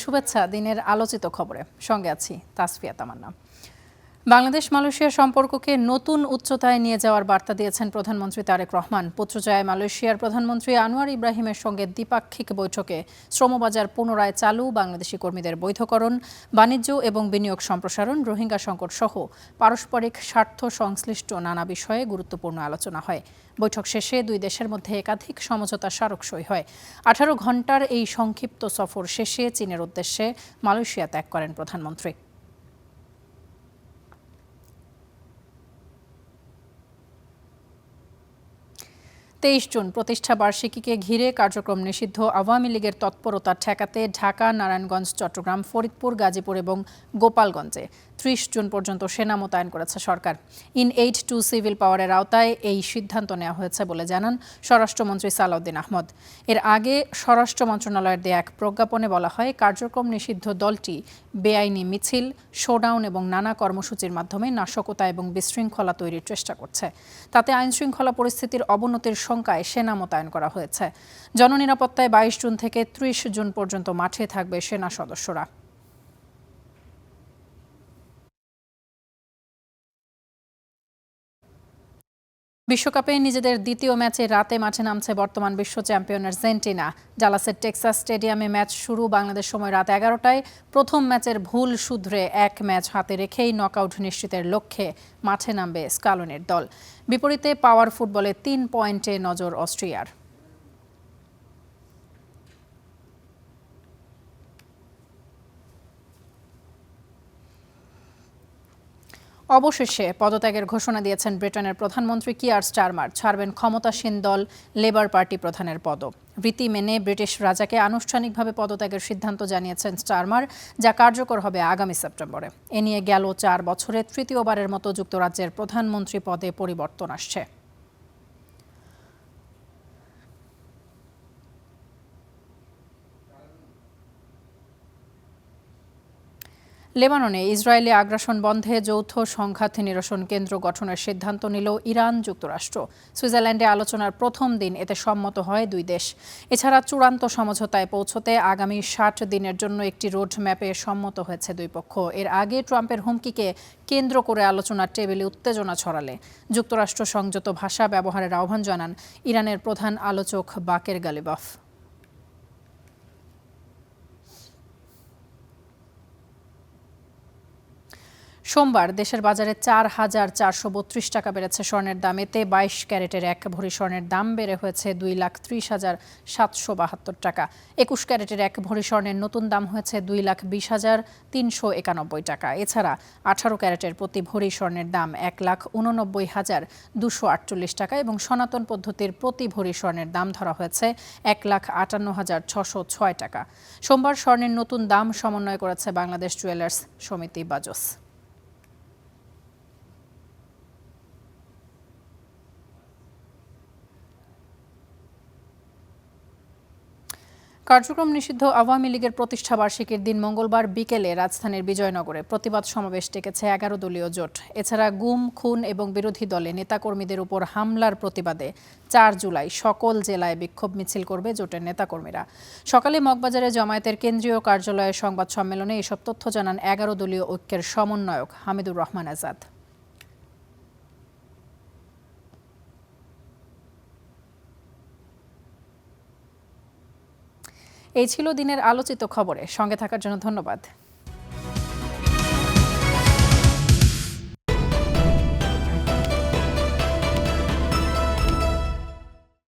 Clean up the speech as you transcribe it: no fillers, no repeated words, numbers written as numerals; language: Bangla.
শুভেচ্ছা দিনের আলোচিত খবরে। সঙ্গে আছি তাসফিয়া তামান্না। বাংলাদেশ মালয়েশিয়া সম্পর্ককে নতুন উচ্চতায় নিয়ে যাওয়ার বার্তা দিয়েছেন প্রধানমন্ত্রী তারেক রহমান। পুত্রজয়ায় মালয়েশিয়ার প্রধানমন্ত্রী আনোয়ার ইব্রাহিমের সঙ্গে দ্বিপাক্ষিক বৈঠকে শ্রমবাজার পুনরায় চালু, বাংলাদেশি কর্মীদের বৈধকরণ, বাণিজ্য এবং বিনিয়োগ সম্প্রসারণ, রোহিঙ্গা সংকট সহ পারস্পরিক স্বার্থ সংশ্লিষ্ট নানা বিষয়ে গুরুত্বপূর্ণ আলোচনা হয়। বৈঠক শেষে দুই দেশের মধ্যে একাধিক সমঝোতা স্মারক সই হয়। 18 ঘণ্টার এই সংক্ষিপ্ত সফর শেষে চীনের উদ্দেশ্যে মালয়েশিয়া ত্যাগ করেন প্রধানমন্ত্রী। 23 জুন প্রতিষ্ঠা বার্ষিকীকে ঘিরে কার্যক্রম নিষিদ্ধ আওয়ামী লীগের তৎপরতা ঠেকাতে ঢাকা, নারায়ণগঞ্জ, চট্টগ্রাম, ফরিদপুর, গাজীপুর এবং গোপালগঞ্জে 30 জুন পর্যন্ত সেনা মোতায়েন করেছে সরকার। ইন-এইড টু সিভিল পাওয়ারের আওতায় এই সিদ্ধান্ত নেওয়া হয়েছে বলে জানান স্বরাষ্ট্রমন্ত্রী সালাউদ্দিন আহমদ। এর আগে স্বরাষ্ট্র মন্ত্রণালয়ের দেয়া এক প্রজ্ঞাপনে বলা হয়, কার্যক্রম নিষিদ্ধ দলটি বেআইনি মিছিল, শোডাউন এবং নানা কর্মসূচির মাধ্যমে নাশকতা এবং বিশৃঙ্খলা তৈরির চেষ্টা করছে। তাতে আইনশৃঙ্খলা পরিস্থিতির অবনতির শঙ্কায় সেনা মোতায়েন করা হয়েছে। জননিরাপত্তায় 22 জুন থেকে 30 জুন পর্যন্ত মাঠে থাকবে সেনা সদস্যরা। বিশ্বকাপে নিজেদের দ্বিতীয় ম্যাচে রাতে মাঠে নামছে বর্তমান বিশ্ব চ্যাম্পিয়ন আর্জেন্টিনা। ডালাসের টেক্সাস স্টেডিয়ামে ম্যাচ শুরু বাংলাদেশ সময় রাত 11টায়। প্রথম ম্যাচের ভুল শুধরে এক ম্যাচ হাতে রেখেই নকআউট নিশ্চিতের লক্ষ্যে মাঠে নামবে স্কালোনির দল। বিপরীতে পাওয়ার ফুটবলে 3 পয়েন্টে নজর অস্ট্রিয়ার। অবশেষে পদত্যাগের ঘোষণা দিয়েছেন ব্রিটেনের প্রধানমন্ত্রী কিয়ার স্টারমার। ছাড়বেন ক্ষমতাসীন দল লেবার পার্টি প্রধানের পদও। রীতি মেনে ব্রিটিশ রাজাকে আনুষ্ঠানিকভাবে পদত্যাগের সিদ্ধান্ত জানিয়েছেন স্টারমার, যা কার্যকর হবে আগামী সেপ্টেম্বরে। এ নিয়ে গেল 4 বছরে তৃতীয়বারের মতো যুক্তরাজ্যের প্রধানমন্ত্রী পদে পরিবর্তন আসছে। লেবাননে ইসরায়েলি আগ্রাসন বন্ধে যৌথ সংঘাত নিরসন কেন্দ্র গঠনের সিদ্ধান্ত নিল ইরান, যুক্তরাষ্ট্র। সুইজারল্যান্ডে আলোচনার প্রথম দিন এতে সম্মত হয় দুই দেশ। এছাড়া চূড়ান্ত সমঝোতায় পৌঁছতে আগামী 60 দিনের জন্য একটি রোড ম্যাপে সম্মত হয়েছে দুই পক্ষ। এর আগে ট্রাম্পের হুমকিকে কেন্দ্র করে আলোচনার টেবিলে উত্তেজনা ছড়ালে যুক্তরাষ্ট্র সংযত ভাষা ব্যবহারের আহ্বান জানান ইরানের প্রধান আলোচক বাকের গালিবাফ। সোমবার দেশের বাজারে 4,432 টাকা বেড়েছে স্বর্ণের দাম। এতে 22 ক্যারেটের 1 ভরি স্বর্ণের দাম বেড়ে হয়েছে 2,30,772 টাকা। 21 ক্যারেটের 1 ভরি স্বর্ণের নতুন দাম হয়েছে 2,20,391 টাকা। এছাড়া 18 ক্যারেটের প্রতি ভরি স্বর্ণের দাম 1,89,248 টাকা এবং সনাতন পদ্ধতির প্রতি ভরি স্বর্ণের দাম ধরা হয়েছে 1,58,606 টাকা। সোমবার স্বর্ণের নতুন দাম সমন্বয় করেছে বাংলাদেশ জুয়েলার্স সমিতি বাজস। কার্যক্রম নিষিদ্ধ আওয়ামী লীগের প্রতিষ্ঠা বার্ষিকীর দিন মঙ্গলবার বিকেলে রাজধানীর বিজয়নগরে প্রতিবাদ সমাবেশ ডেকেছে 11 দলীয় জোট। এছাড়া গুম, খুন এবং বিরোধী দলে নেতাকর্মীদের উপর হামলার প্রতিবাদে 4 জুলাই সকল জেলায় বিক্ষোভ মিছিল করবে জোটের নেতাকর্মীরা। সকালে মগবাজারে জামায়াতের কেন্দ্রীয় কার্যালয়ে সংবাদ সম্মেলনে এসব তথ্য জানান 11 দলীয় ঐক্যের সমন্বয়ক হামিদুর রহমান আজাদ। এই ছিল দিনের আলোচিত খবরে। সঙ্গে থাকার জন্য ধন্যবাদ।